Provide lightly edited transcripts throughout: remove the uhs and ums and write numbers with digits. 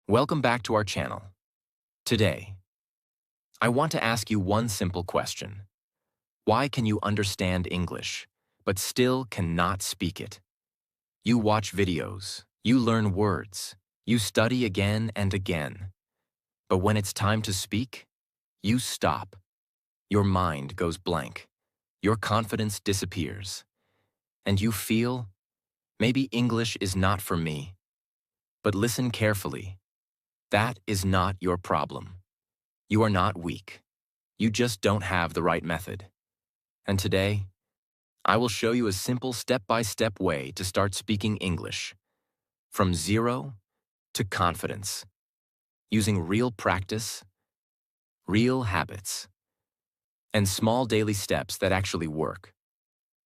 Welcome back to our channel. Today, I want to ask you one simple question. Why can you understand English, but still cannot speak it? You watch videos, you learn words, you study again and again. But when it's time to speak, you stop. Your mind goes blank. Your confidence disappears. And you feel, maybe English is not for me. But listen carefully. That is not your problem. You are not weak. You just don't have the right method. And today, I will show you a simple step-by-step way to start speaking English, from zero to confidence, using real practice, real habits, and small daily steps that actually work.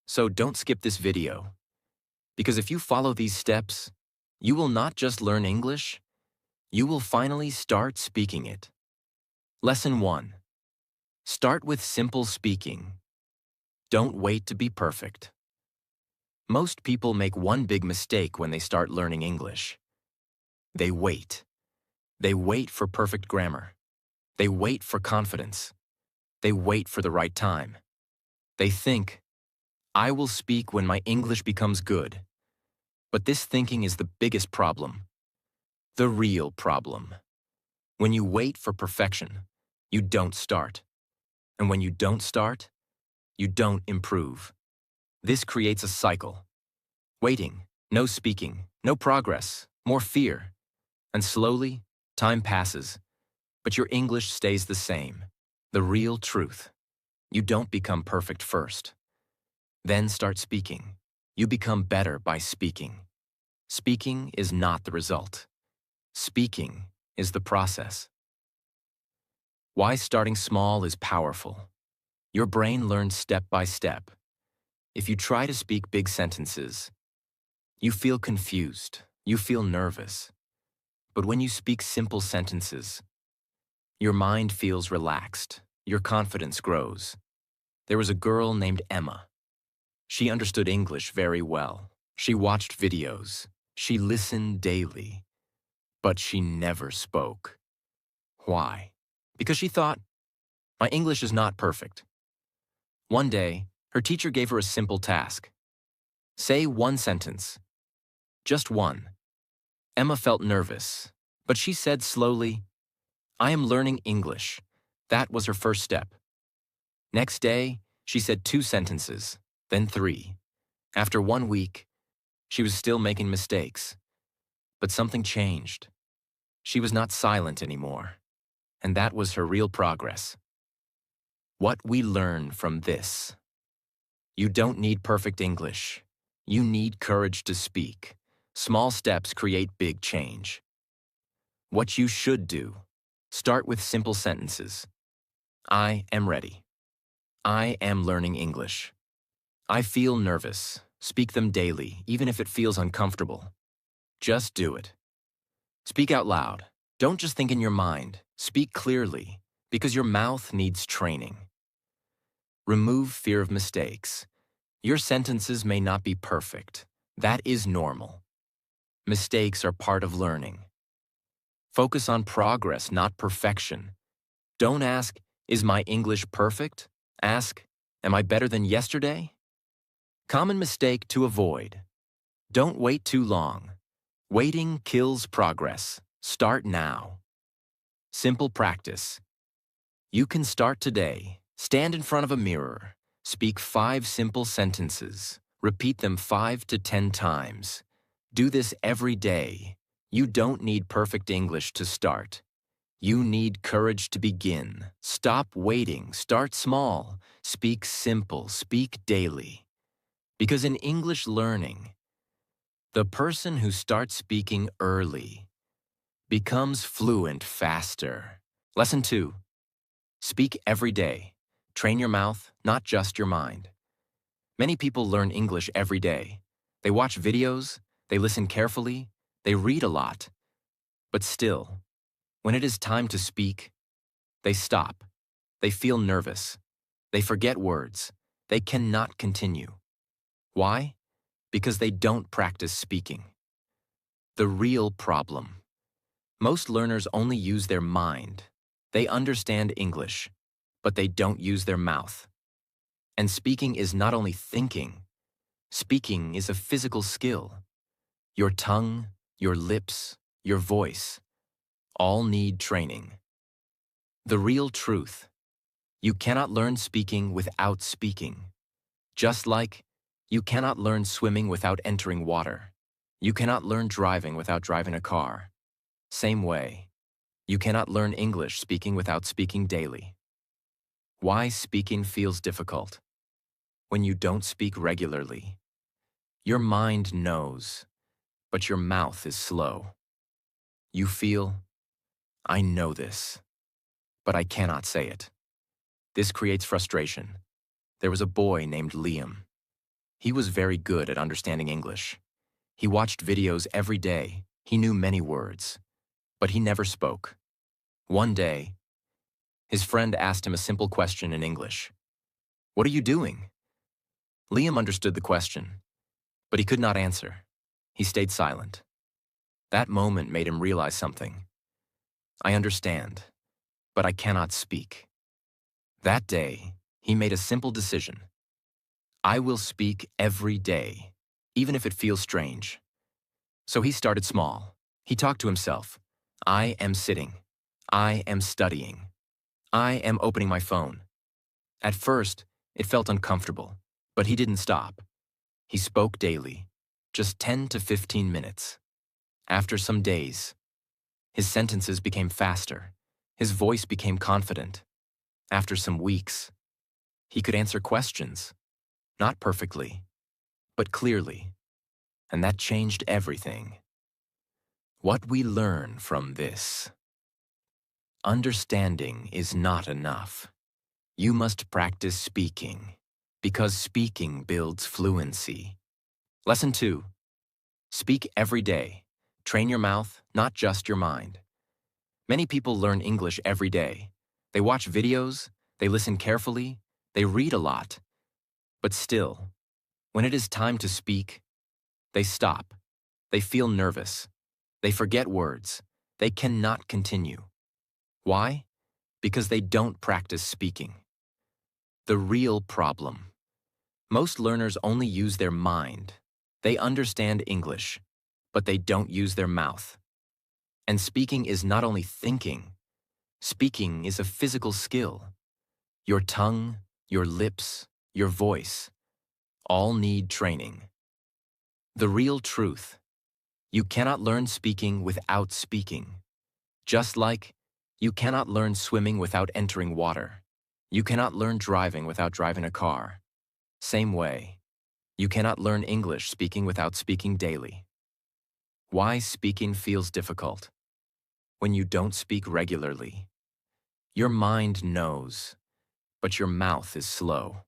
So don't skip this video, because if you follow these steps, you will not just learn English, you will finally start speaking it. Lesson 1. Start with simple speaking. Don't wait to be perfect. Most people make one big mistake when they start learning English. They wait. They wait for perfect grammar. They wait for confidence. They wait for the right time. They think, I will speak when my English becomes good. But this thinking is the biggest problem. The real problem. When you wait for perfection, you don't start. And when you don't start, you don't improve. This creates a cycle. Waiting, no speaking, no progress, more fear. And slowly, time passes, but your English stays the same. The real truth. You don't become perfect first. Then start speaking. You become better by speaking. Speaking is not the result. Speaking is the process. Why starting small is powerful. Your brain learns step by step. If you try to speak big sentences, you feel confused, you feel nervous. But when you speak simple sentences, your mind feels relaxed, your confidence grows. There was a girl named Emma. She understood English very well. She watched videos. She listened daily. But she never spoke. Why? Because she thought, my English is not perfect. One day, her teacher gave her a simple task. Say one sentence. Just one. Emma felt nervous, but she said slowly, I am learning English. That was her first step. Next day, she said 2 sentences, then 3. After 1 week, she was still making mistakes. But something changed. She was not silent anymore, and that was her real progress. What we learn from this. You don't need perfect English. You need courage to speak. Small steps create big change. What you should do. Start with simple sentences. I am ready. I am learning English. I feel nervous. Speak them daily, even if it feels uncomfortable. Just do it. Speak out loud. Don't just think in your mind. Speak clearly, because your mouth needs training. Remove fear of mistakes. Your sentences may not be perfect. That is normal. Mistakes are part of learning. Focus on progress, not perfection. Don't ask, is my English perfect? Ask, am I better than yesterday? Common mistake to avoid. Don't wait too long. Waiting kills progress. Start now. Simple practice. You can start today. Stand in front of a mirror. Speak 5 simple sentences. Repeat them 5 to 10 times. Do this every day. You don't need perfect English to start. You need courage to begin. Stop waiting. Start small. Speak simple. Speak daily. Because in English learning, the person who starts speaking early becomes fluent faster. Lesson 2. Speak every day. Train your mouth, not just your mind. Many people learn English every day. They watch videos, they listen carefully, they read a lot. But still, when it is time to speak, they stop. They feel nervous. They forget words. They cannot continue. Why? Because they don't practice speaking. The real problem. Most learners only use their mind. They understand English, but they don't use their mouth. And speaking is not only thinking, speaking is a physical skill. Your tongue, your lips, your voice, all need training. The real truth: you cannot learn speaking without speaking. Just like you cannot learn swimming without entering water. You cannot learn driving without driving a car. Same way, you cannot learn English speaking without speaking daily. Why speaking feels difficult? When you don't speak regularly, your mind knows, but your mouth is slow. You feel, I know this, but I cannot say it. This creates frustration. There was a boy named Liam. He was very good at understanding English. He watched videos every day. He knew many words, but he never spoke. One day, his friend asked him a simple question in English. "What are you doing?" Liam understood the question, but he could not answer. He stayed silent. That moment made him realize something. I understand, but I cannot speak. That day, he made a simple decision. I will speak every day, even if it feels strange. So he started small. He talked to himself. I am sitting. I am studying. I am opening my phone. At first, it felt uncomfortable, but he didn't stop. He spoke daily, just 10 to 15 minutes. After some days, his sentences became faster. His voice became confident. After some weeks, he could answer questions, not perfectly, but clearly, and that changed everything. What we learn from this: understanding is not enough. You must practice speaking, because speaking builds fluency. Lesson 2. Speak every day. Train your mouth, not just your mind. Many people learn English every day. They watch videos, they listen carefully, they read a lot. But still, when it is time to speak, they stop. They feel nervous. They forget words. They cannot continue. Why? Because they don't practice speaking. The real problem: most learners only use their mind. They understand English, but they don't use their mouth. And speaking is not only thinking, speaking is a physical skill. Your tongue, your lips, your voice, all need training. The real truth: you cannot learn speaking without speaking. Just like you cannot learn swimming without entering water. You cannot learn driving without driving a car. Same way, you cannot learn English speaking without speaking daily. Why speaking feels difficult? When you don't speak regularly, your mind knows, but your mouth is slow.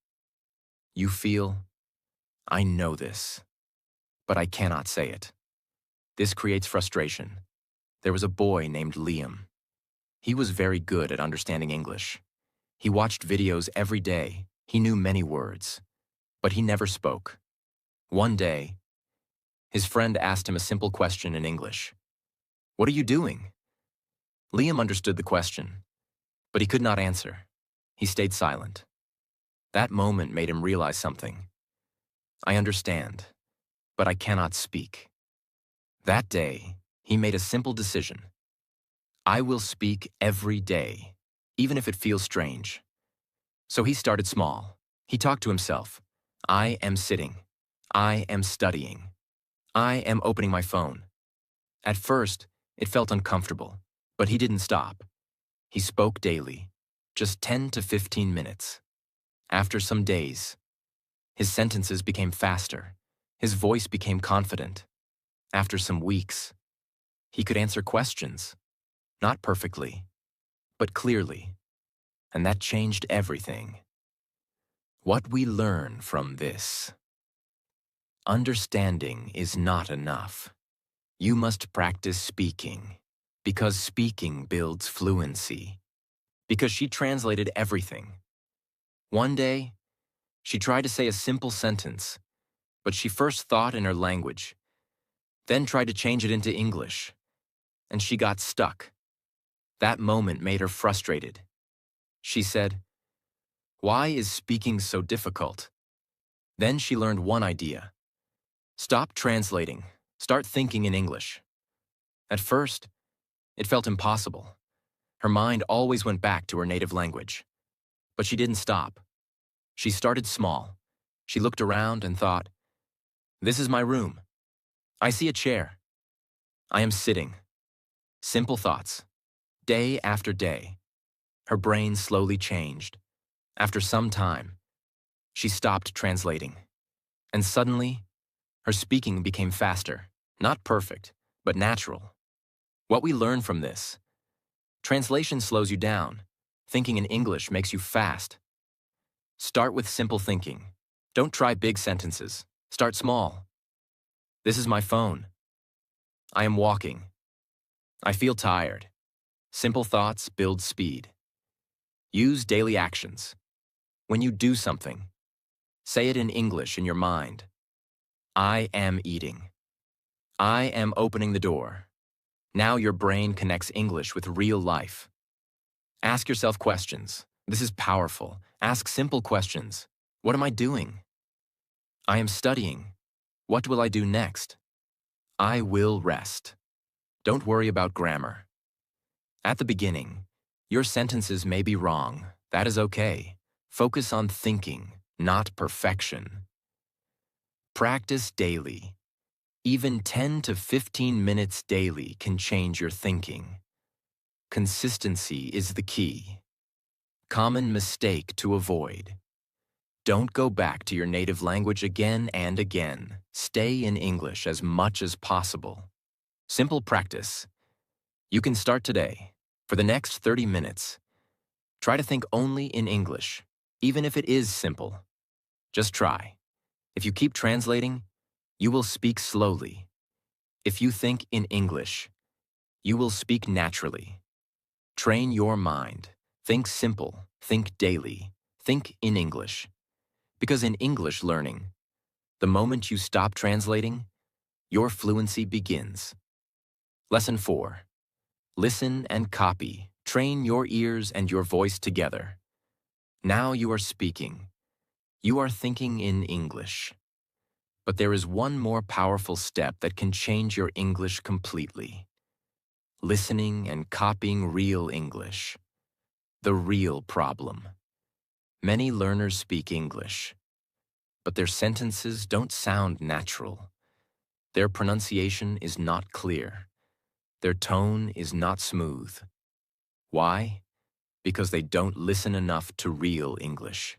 You feel, I know this, but I cannot say it. This creates frustration. There was a boy named Liam. He was very good at understanding English. He watched videos every day. He knew many words, but he never spoke. One day, his friend asked him a simple question in English. What are you doing? Liam understood the question, but he could not answer. He stayed silent. That moment made him realize something. I understand, but I cannot speak. That day, he made a simple decision. I will speak every day, even if it feels strange. So he started small. He talked to himself. I am sitting. I am studying. I am opening my phone. At first, it felt uncomfortable, but he didn't stop. He spoke daily, just 10 to 15 minutes. After some days, his sentences became faster. His voice became confident. After some weeks, he could answer questions, not perfectly, but clearly, and that changed everything. What we learn from this: understanding is not enough. You must practice speaking, because speaking builds fluency. Because she translated everything. One day, she tried to say a simple sentence, but she first thought in her language, then tried to change it into English. and she got stuck. That moment made her frustrated. She said, "Why is speaking so difficult?" Then she learned one idea. Stop translating. Start thinking in English. At first, it felt impossible. Her mind always went back to her native language. But she didn't stop. She started small. She looked around and thought, "This is my room. I see a chair. I am sitting." Simple thoughts. Day after day, her brain slowly changed. After some time, she stopped translating. And suddenly, her speaking became faster. Not perfect, but natural. What we learn from this: translation slows you down. Thinking in English makes you fast. Start with simple thinking. Don't try big sentences. Start small. This is my phone. I am walking. I feel tired. Simple thoughts build speed. Use daily actions. When you do something, say it in English in your mind. I am eating. I am opening the door. Now your brain connects English with real life. Ask yourself questions. This is powerful. Ask simple questions. What am I doing? I am studying. What will I do next? I will rest. Don't worry about grammar. At the beginning, your sentences may be wrong. That is okay. Focus on thinking, not perfection. Practice daily. Even 10 to 15 minutes daily can change your thinking. Consistency is the key. Common mistake to avoid: don't go back to your native language again and again. Stay in English as much as possible. Simple practice. You can start today. For the next 30 minutes, try to think only in English, even if it is simple. Just try. If you keep translating, you will speak slowly. If you think in English, you will speak naturally. Train your mind. Think simple. Think daily. Think in English. Because in English learning, the moment you stop translating, your fluency begins. Lesson 4. Listen and copy. Train your ears and your voice together. Now you are speaking. You are thinking in English. But there is one more powerful step that can change your English completely. Listening and copying real English. The real problem. Many learners speak English, but their sentences don't sound natural. Their pronunciation is not clear. Their tone is not smooth. Why? Because they don't listen enough to real English.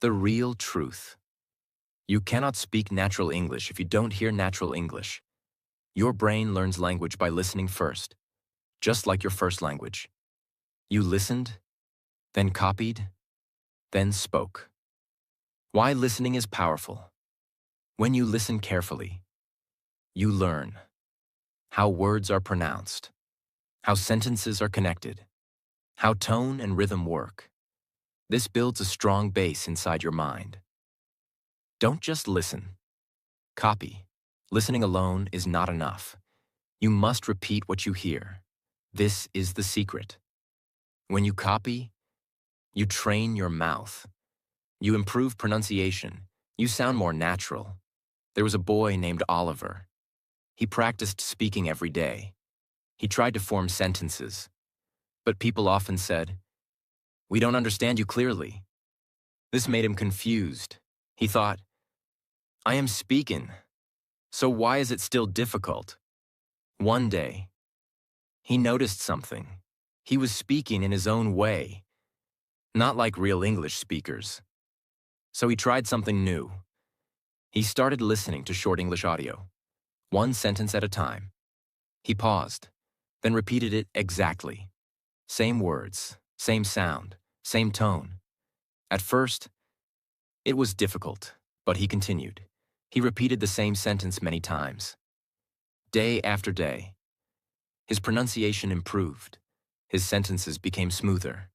The real truth. You cannot speak natural English if you don't hear natural English. Your brain learns language by listening first, just like your first language. You listened, then copied, then spoke. Why listening is powerful. When you listen carefully, you learn how words are pronounced, how sentences are connected, how tone and rhythm work. This builds a strong base inside your mind. Don't just listen. Copy. Listening alone is not enough. You must repeat what you hear. This is the secret. When you copy, you train your mouth. You improve pronunciation. You sound more natural. There was a boy named Oliver. He practiced speaking every day. He tried to form sentences. But people often said, "We don't understand you clearly." This made him confused. He thought, "I am speaking, so why is it still difficult?" One day, he noticed something. He was speaking in his own way, not like real English speakers. So he tried something new. He started listening to short English audio, one sentence at a time. He paused, then repeated it exactly. Same words, same sound, same tone. At first, it was difficult, but he continued. He repeated the same sentence many times. Day after day, his pronunciation improved. His sentences became smoother.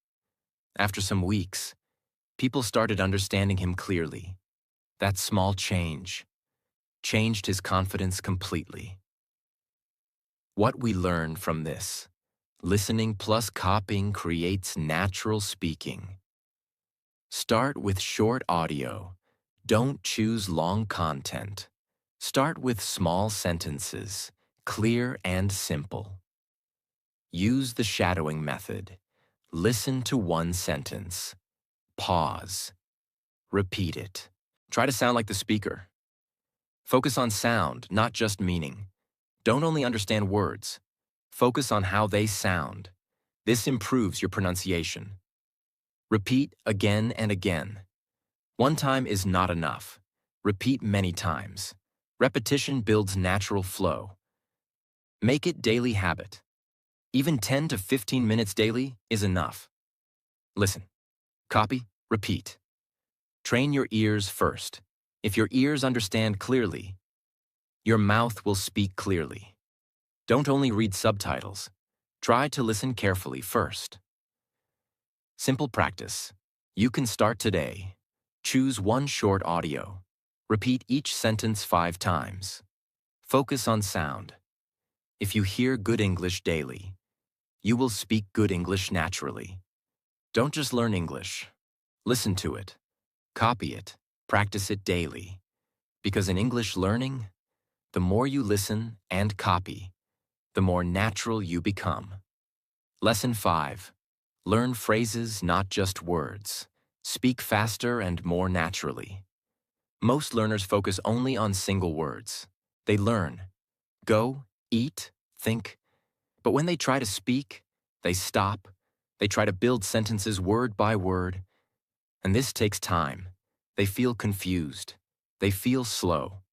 After some weeks, people started understanding him clearly. That small change changed his confidence completely. What we learn from this: listening plus copying creates natural speaking. Start with short audio. Don't choose long content. Start with small sentences, clear and simple. Use the shadowing method. Listen to one sentence. Pause. Repeat it. Try to sound like the speaker. Focus on sound, not just meaning. Don't only understand words. Focus on how they sound. This improves your pronunciation. Repeat again and again. One time is not enough. Repeat many times. Repetition builds natural flow. Make it daily habit. Even 10 to 15 minutes daily is enough. Listen, copy, repeat. Train your ears first. If your ears understand clearly, your mouth will speak clearly. Don't only read subtitles. Try to listen carefully first. Simple practice. You can start today. Choose one short audio. Repeat each sentence 5 times. Focus on sound. If you hear good English daily, you will speak good English naturally. Don't just learn English. Listen to it. Copy it. Practice it daily. Because in English learning, the more you listen and copy, the more natural you become. Lesson 5. Learn phrases, not just words. Speak faster and more naturally. Most learners focus only on single words. They learn, go, eat, think, but when they try to speak, they stop. They try to build sentences word by word, and this takes time. They feel confused. They feel slow.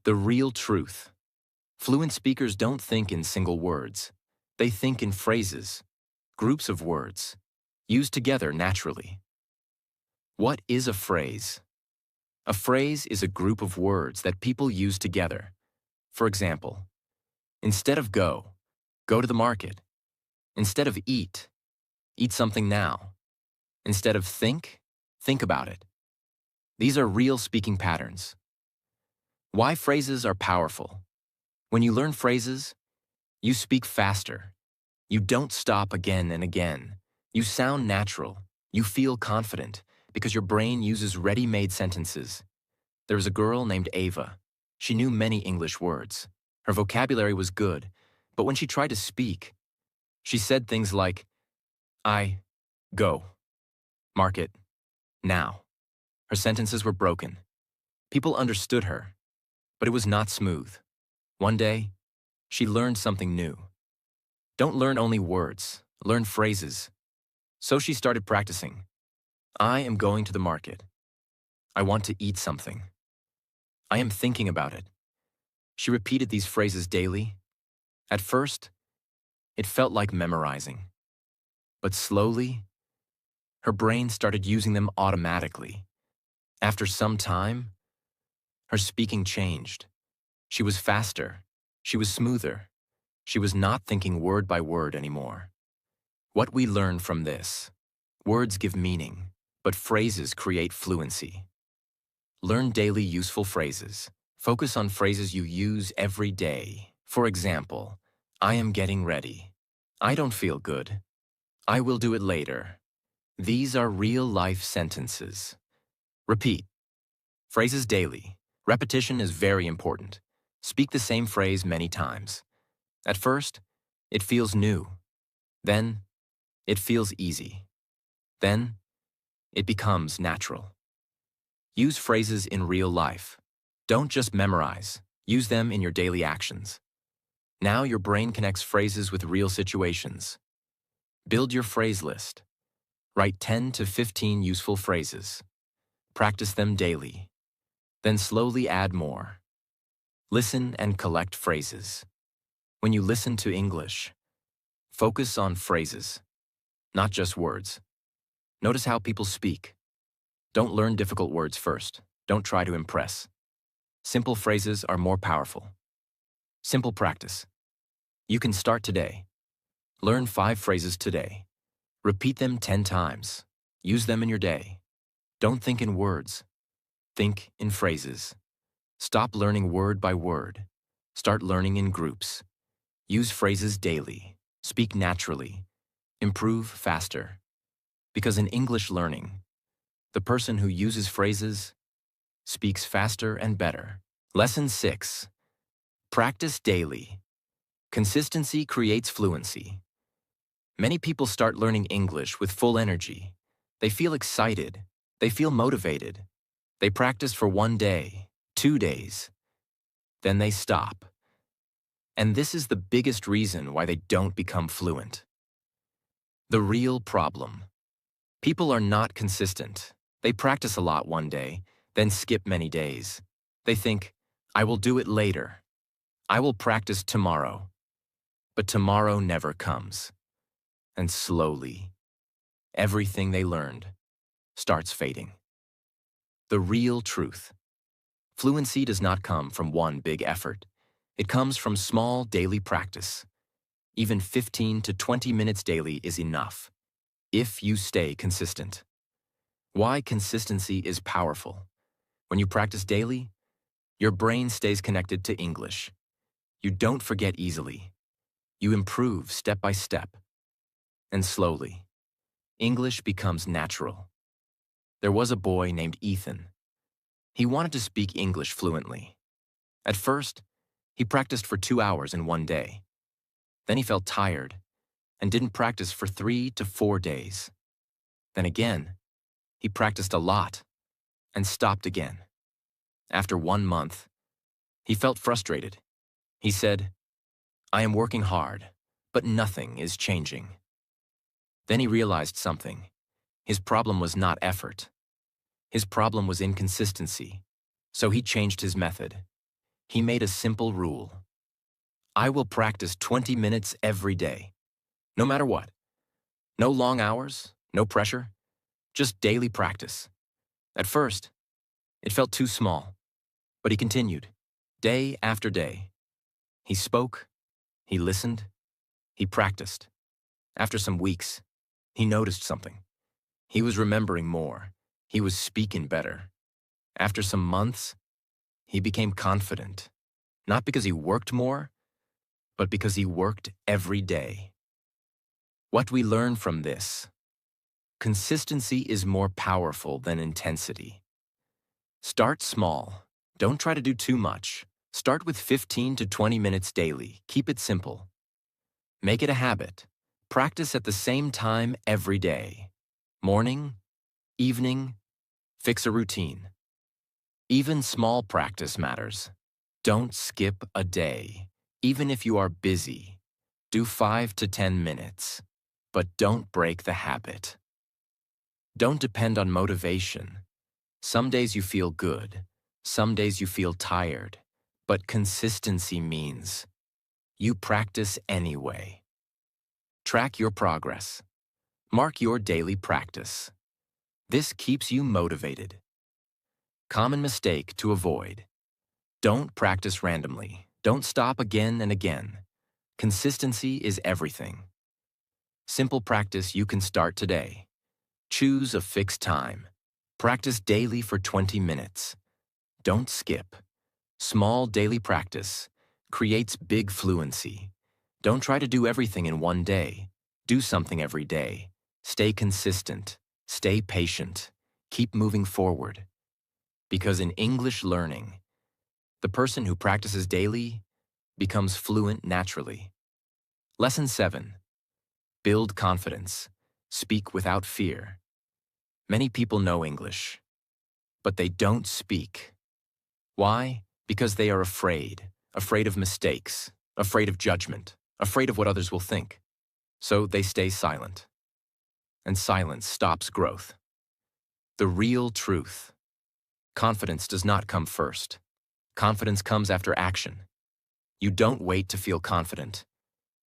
The real truth. Fluent speakers don't think in single words. They think in phrases, groups of words, used together naturally. What is a phrase? A phrase is a group of words that people use together. For example, instead of go, go to the market. Instead of eat, eat something now. Instead of think about it. These are real speaking patterns. Why phrases are powerful. When you learn phrases, you speak faster. You don't stop again and again. You sound natural. You feel confident because your brain uses ready-made sentences. There was a girl named Ava. She knew many English words. Her vocabulary was good, but when she tried to speak, she said things like, I, go, market, now. Her sentences were broken. People understood her, but it was not smooth. One day, she learned something new. Don't learn only words, learn phrases. So she started practicing. I am going to the market. I want to eat something. I am thinking about it. She repeated these phrases daily. At first, it felt like memorizing. But slowly, her brain started using them automatically. After some time, her speaking changed. She was faster. She was smoother. She was not thinking word by word anymore. What we learn from this: words give meaning, but phrases create fluency. Learn daily useful phrases. Focus on phrases you use every day. For example, I am getting ready. I don't feel good. I will do it later. These are real-life sentences. Repeat. Phrases daily. Repetition is very important. Speak the same phrase many times. At first, it feels new. Then, it feels easy. Then, it becomes natural. Use phrases in real life. Don't just memorize. Use them in your daily actions. Now your brain connects phrases with real situations. Build your phrase list. Write 10 to 15 useful phrases. Practice them daily. Then slowly add more. Listen and collect phrases. When you listen to English, focus on phrases, not just words. Notice how people speak. Don't learn difficult words first. Don't try to impress. Simple phrases are more powerful. Simple practice. You can start today. Learn 5 phrases today. Repeat them 10 times. Use them in your day. Don't think in words. Think in phrases. Stop learning word by word. Start learning in groups. Use phrases daily. Speak naturally. Improve faster. Because in English learning, the person who uses phrases speaks faster and better. Lesson 6. Practice daily. Consistency creates fluency. Many people start learning English with full energy. They feel excited. They feel motivated. They practice for 1 day, 2 days. Then they stop. And this is the biggest reason why they don't become fluent. The real problem. People are not consistent. They practice a lot 1 day, then skip many days. They think, I will do it later. I will practice tomorrow. But tomorrow never comes. And slowly, everything they learned starts fading. The real truth. Fluency does not come from one big effort. It comes from small daily practice. Even 15 to 20 minutes daily is enough, if you stay consistent. Why consistency is powerful. When you practice daily, your brain stays connected to English. You don't forget easily. You improve step by step. And slowly, English becomes natural. There was a boy named Ethan. He wanted to speak English fluently. At first, he practiced for 2 hours in 1 day. Then he felt tired and didn't practice for 3 to 4 days. Then again, he practiced a lot and stopped again. After 1 month, he felt frustrated. He said, I am working hard, but nothing is changing. Then he realized something. His problem was not effort. His problem was inconsistency. So he changed his method. He made a simple rule. I will practice 20 minutes every day, no matter what. No long hours, no pressure, just daily practice. At first, it felt too small, but he continued, day after day. He spoke, he listened, he practiced. After some weeks, he noticed something. He was remembering more. He was speaking better. After some months, he became confident, not because he worked more, but because he worked every day. What we learn from this: consistency is more powerful than intensity. Start small. Don't try to do too much. Start with 15 to 20 minutes daily. Keep it simple. Make it a habit. Practice at the same time every day. Morning, evening, fix a routine. Even small practice matters. Don't skip a day. Even if you are busy, do 5 to 10 minutes. But don't break the habit. Don't depend on motivation. Some days you feel good. Some days you feel tired. But consistency means you practice anyway. Track your progress. Mark your daily practice. This keeps you motivated. Common mistake to avoid. Don't practice randomly. Don't stop again and again. Consistency is everything. Simple practice you can start today. Choose a fixed time. Practice daily for 20 minutes. Don't skip. Small daily practice creates big fluency. Don't try to do everything in 1 day. Do something every day. Stay consistent. Stay patient. Keep moving forward. Because in English learning, the person who practices daily becomes fluent naturally. Lesson 7. Build confidence. Speak without fear. Many people know English, but they don't speak. Why? Because they are afraid. Afraid of mistakes. Afraid of judgment. Afraid of what others will think. So they stay silent. And silence stops growth. The real truth. Confidence does not come first. Confidence comes after action. You don't wait to feel confident.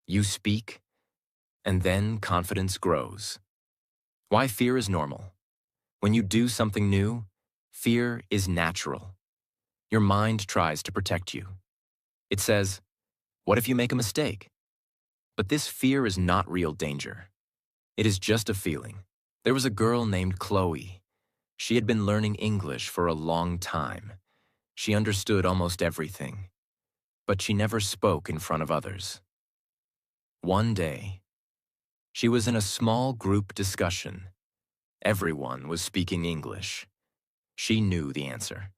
You speak, and then confidence grows. Why fear is normal. When you do something new, fear is natural. Your mind tries to protect you. It says, what if you make a mistake? But this fear is not real danger. It is just a feeling. There was a girl named Chloe. She had been learning English for a long time. She understood almost everything. But she never spoke in front of others. One day, she was in a small group discussion. Everyone was speaking English. She knew the answer,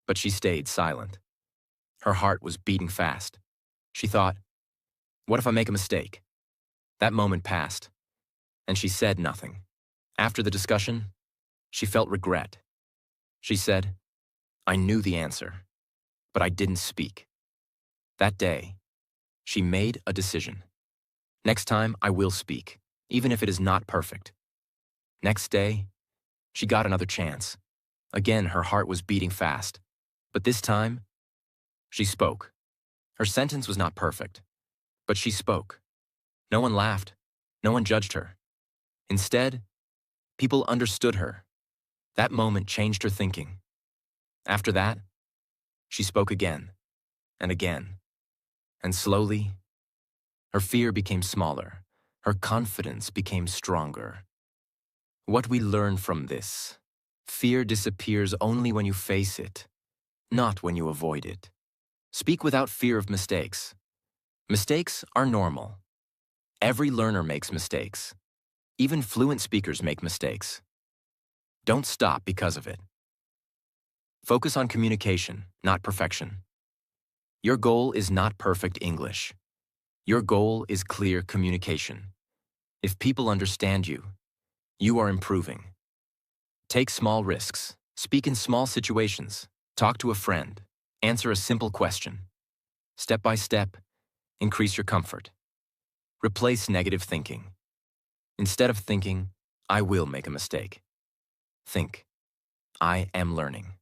but she stayed silent. Her heart was beating fast. She thought, what if I make a mistake? That moment passed, and she said nothing. After the discussion, she felt regret. She said, I knew the answer, but I didn't speak. That day, she made a decision. Next time, I will speak, even if it is not perfect. Next day, she got another chance. Again, her heart was beating fast. But this time, she spoke. Her sentence was not perfect, but she spoke. No one laughed. No one judged her. Instead, people understood her. That moment changed her thinking. After that, she spoke again and again. And slowly, her fear became smaller. Her confidence became stronger. What we learn from this: fear disappears only when you face it, not when you avoid it. Speak without fear of mistakes. Mistakes are normal. Every learner makes mistakes. Even fluent speakers make mistakes. Don't stop because of it. Focus on communication, not perfection. Your goal is not perfect English. Your goal is clear communication. If people understand you, you are improving. Take small risks. Speak in small situations. Talk to a friend. Answer a simple question. Step by step, increase your comfort. Replace negative thinking. Instead of thinking, I will make a mistake, think, I am learning.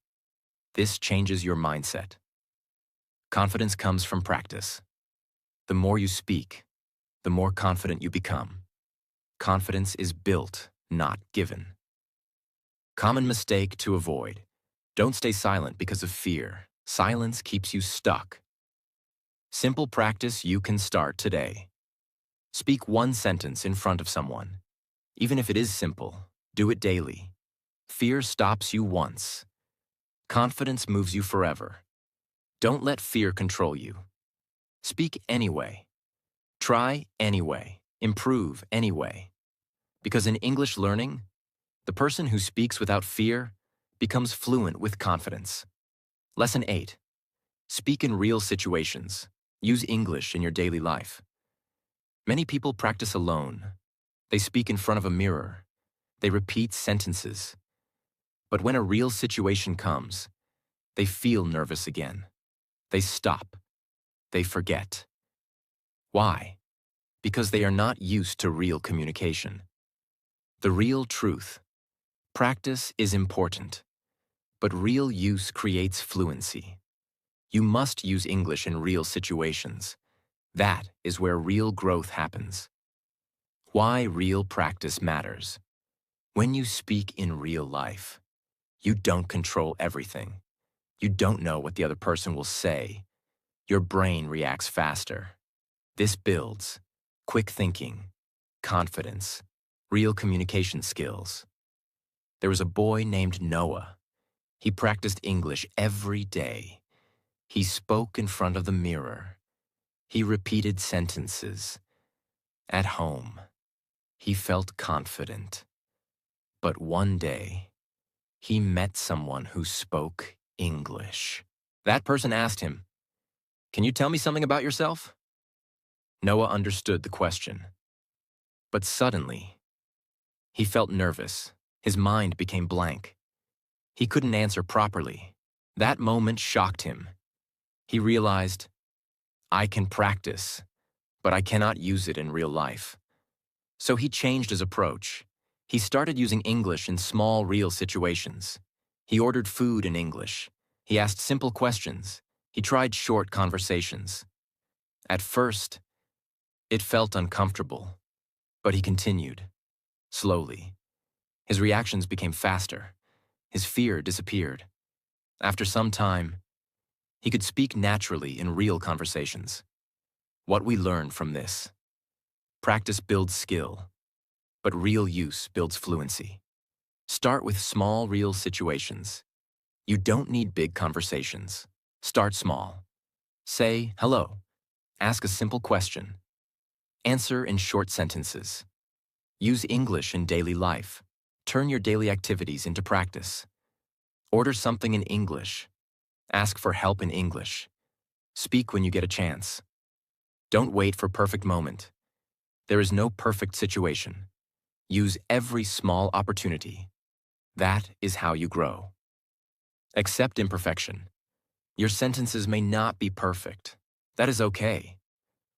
This changes your mindset. Confidence comes from practice. The more you speak, the more confident you become. Confidence is built, not given. Common mistake to avoid: don't stay silent because of fear. Silence keeps you stuck. Simple practice you can start today. Speak one sentence in front of someone. Even if it is simple, do it daily. Fear stops you once. Confidence moves you forever. Don't let fear control you. Speak anyway. Try anyway. Improve anyway. Because in English learning, the person who speaks without fear becomes fluent with confidence. Lesson 8. Speak in real situations. Use English in your daily life. Many people practice alone. They speak in front of a mirror. They repeat sentences. But when a real situation comes, they feel nervous again. They stop. They forget. Why? Because they are not used to real communication. The real truth: practice is important, but real use creates fluency. You must use English in real situations. That is where real growth happens. Why real practice matters: when you speak in real life, you don't control everything. You don't know what the other person will say. Your brain reacts faster. This builds quick thinking, confidence, real communication skills. There was a boy named Noah. He practiced English every day. He spoke in front of the mirror. He repeated sentences. At home, he felt confident. But one day, he met someone who spoke English. That person asked him, "Can you tell me something about yourself?" Noah understood the question. But suddenly, he felt nervous. His mind became blank. He couldn't answer properly. That moment shocked him. He realized, I can practice, but I cannot use it in real life. So he changed his approach. He started using English in small, real situations. He ordered food in English. He asked simple questions. He tried short conversations. At first, it felt uncomfortable, but he continued. Slowly, his reactions became faster. His fear disappeared. After some time, he could speak naturally in real conversations. What we learn from this: practice builds skill, but real use builds fluency. Start with small, real situations. You don't need big conversations. Start small. Say hello. Ask a simple question. Answer in short sentences. Use English in daily life. Turn your daily activities into practice. Order something in English. Ask for help in English. Speak when you get a chance. Don't wait for perfect moment. There is no perfect situation. Use every small opportunity. That is how you grow. Accept imperfection. Your sentences may not be perfect. That is okay.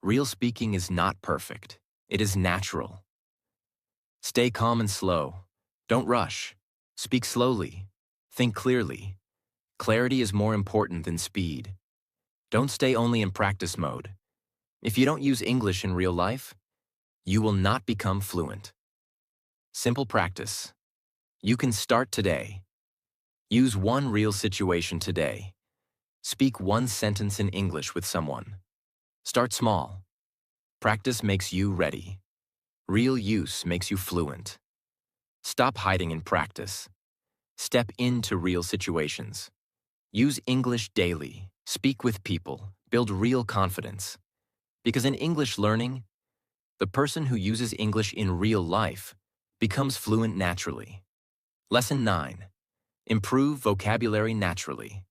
Real speaking is not perfect. It is natural. Stay calm and slow. Don't rush. Speak slowly. Think clearly. Clarity is more important than speed. Don't stay only in practice mode. If you don't use English in real life, you will not become fluent. Simple practice. You can start today. Use one real situation today. Speak one sentence in English with someone. Start small. Practice makes you ready. Real use makes you fluent. Stop hiding in practice. Step into real situations. Use English daily. Speak with people. Build real confidence. Because in English learning, the person who uses English in real life becomes fluent naturally. Lesson 9. Improve vocabulary naturally.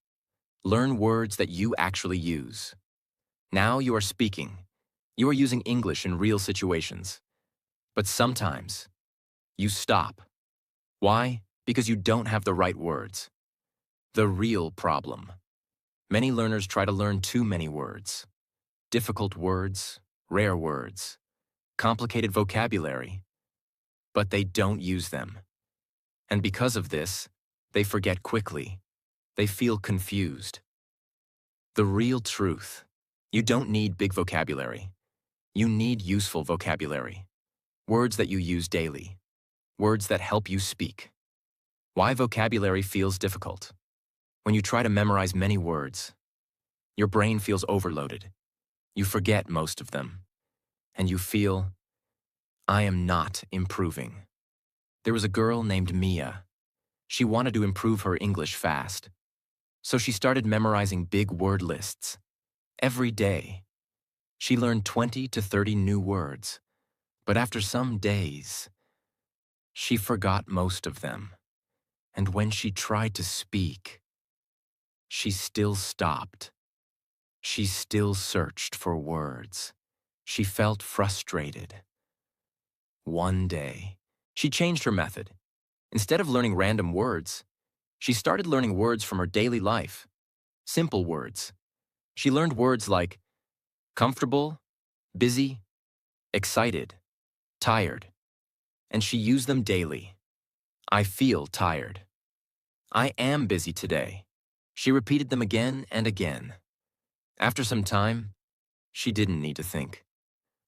Learn words that you actually use. Now you are speaking. You are using English in real situations. But sometimes, you stop. Why? Because you don't have the right words. The real problem. Many learners try to learn too many words. Difficult words, rare words, complicated vocabulary. But they don't use them. And because of this, they forget quickly. They feel confused. The real truth. You don't need big vocabulary. You need useful vocabulary. Words that you use daily. Words that help you speak. Why vocabulary feels difficult. When you try to memorize many words, your brain feels overloaded. You forget most of them. And you feel, I am not improving. There was a girl named Mia. She wanted to improve her English fast. So she started memorizing big word lists. Every day, she learned 20 to 30 new words. But after some days, she forgot most of them. And when she tried to speak, she still stopped. She still searched for words. She felt frustrated. One day, she changed her method. Instead of learning random words, she started learning words from her daily life. Simple words. She learned words like comfortable, busy, excited, tired. And she used them daily. I feel tired. I am busy today. She repeated them again and again. After some time, she didn't need to think.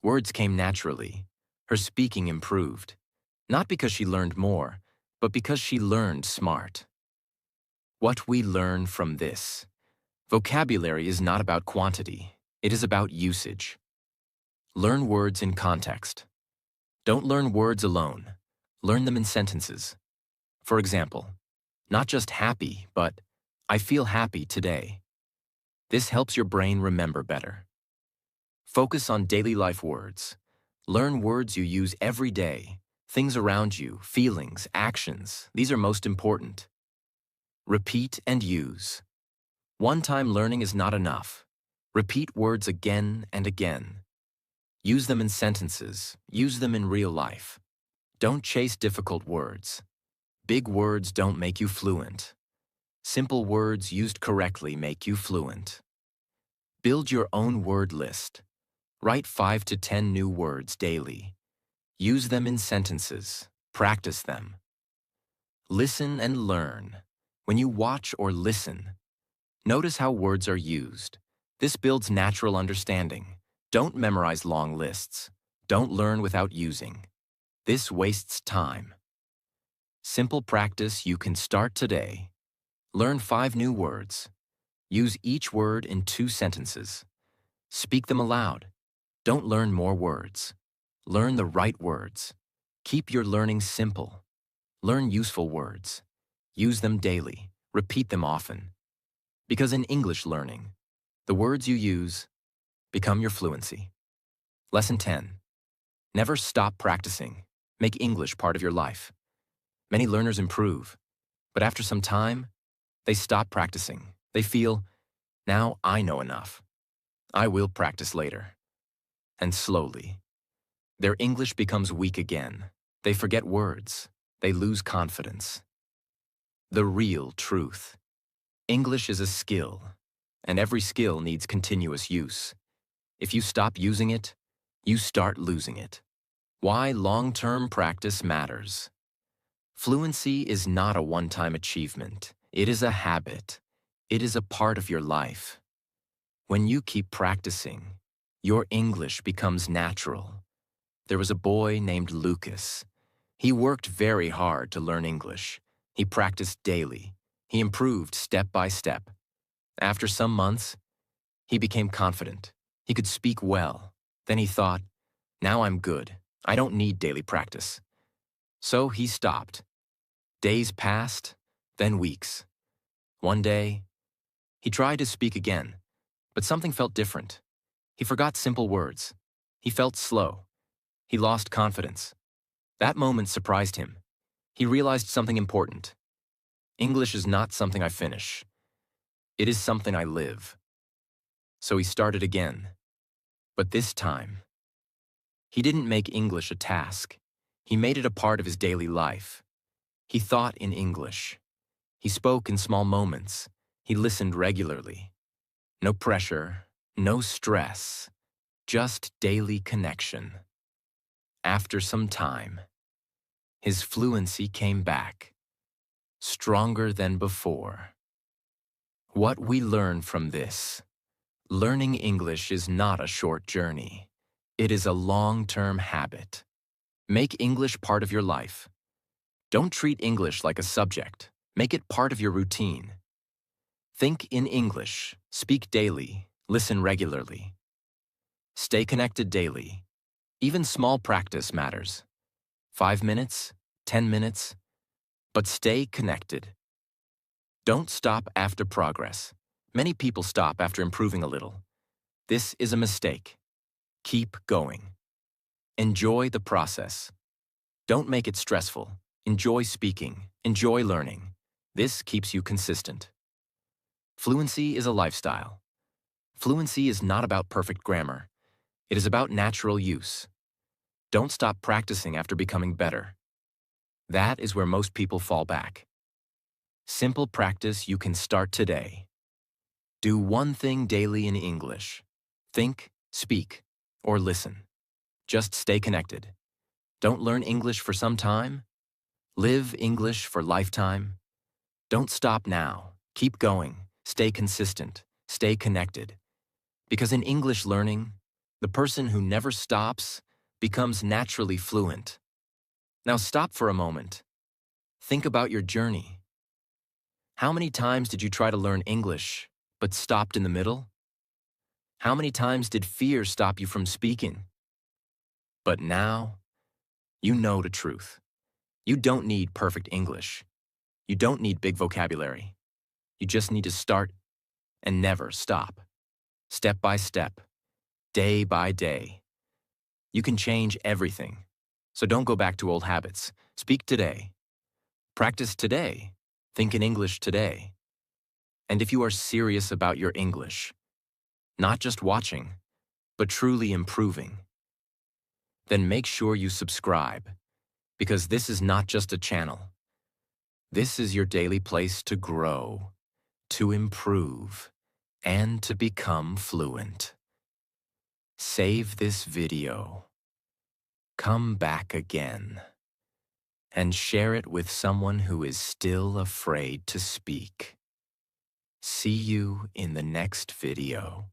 Words came naturally. Her speaking improved. Not because she learned more, but because she learned smart. What we learn from this. Vocabulary is not about quantity. It is about usage. Learn words in context. Don't learn words alone. Learn them in sentences. For example, not just happy, but I feel happy today. This helps your brain remember better. Focus on daily life words. Learn words you use every day. Things around you, feelings, actions, these are most important. Repeat and use. One-time learning is not enough. Repeat words again and again. Use them in sentences. Use them in real life. Don't chase difficult words. Big words don't make you fluent. Simple words used correctly make you fluent. Build your own word list. Write 5 to 10 new words daily. Use them in sentences. Practice them. Listen and learn. When you watch or listen, notice how words are used. This builds natural understanding. Don't memorize long lists. Don't learn without using. This wastes time. Simple practice you can start today. Learn 5 new words. Use each word in 2 sentences. Speak them aloud. Don't learn more words. Learn the right words. Keep your learning simple. Learn useful words. Use them daily. Repeat them often. Because in English learning, the words you use become your fluency. Lesson 10. Never stop practicing. Make English part of your life. Many learners improve, but after some time, they stop practicing. They feel, now I know enough. I will practice later. And slowly, their English becomes weak again. They forget words. They lose confidence. The real truth. English is a skill, and every skill needs continuous use. If you stop using it, you start losing it. Why long-term practice matters. Fluency is not a one-time achievement. It is a habit. It is a part of your life. When you keep practicing, your English becomes natural. There was a boy named Lucas. He worked very hard to learn English. He practiced daily. He improved step by step. After some months, he became confident. He could speak well. Then he thought, now I'm good. I don't need daily practice. So he stopped. Days passed, then weeks. One day, he tried to speak again, but something felt different. He forgot simple words. He felt slow. He lost confidence. That moment surprised him. He realized something important. English is not something I finish. It is something I live. So he started again. But this time, he didn't make English a task. He made it a part of his daily life. He thought in English. He spoke in small moments. He listened regularly. No pressure, no stress, just daily connection. After some time, his fluency came back, stronger than before. What we learn from this: learning English is not a short journey. It is a long-term habit. Make English part of your life. Don't treat English like a subject. Make it part of your routine. Think in English, speak daily, listen regularly. Stay connected daily. Even small practice matters. 5 minutes, 10 minutes, but stay connected. Don't stop after progress. Many people stop after improving a little. This is a mistake. Keep going. Enjoy the process. Don't make it stressful. Enjoy speaking. Enjoy learning. This keeps you consistent. Fluency is a lifestyle. Fluency is not about perfect grammar. It is about natural use. Don't stop practicing after becoming better. That is where most people fall back. Simple practice you can start today. Do one thing daily in English. Think, speak, or listen. Just stay connected. Don't learn English for some time. Live English for lifetime. Don't stop now. Keep going. Stay consistent. Stay connected. Because in English learning, the person who never stops becomes naturally fluent. Now stop for a moment. Think about your journey. How many times did you try to learn English, but stopped in the middle? How many times did fear stop you from speaking? But now, you know the truth. You don't need perfect English. You don't need big vocabulary. You just need to start and never stop. Step by step, day by day. You can change everything. So don't go back to old habits. Speak today. Practice today. Think in English today. And if you are serious about your English, not just watching, but truly improving, then make sure you subscribe, because this is not just a channel. This is your daily place to grow, to improve, and to become fluent. Save this video. Come back again. And share it with someone who is still afraid to speak. See you in the next video.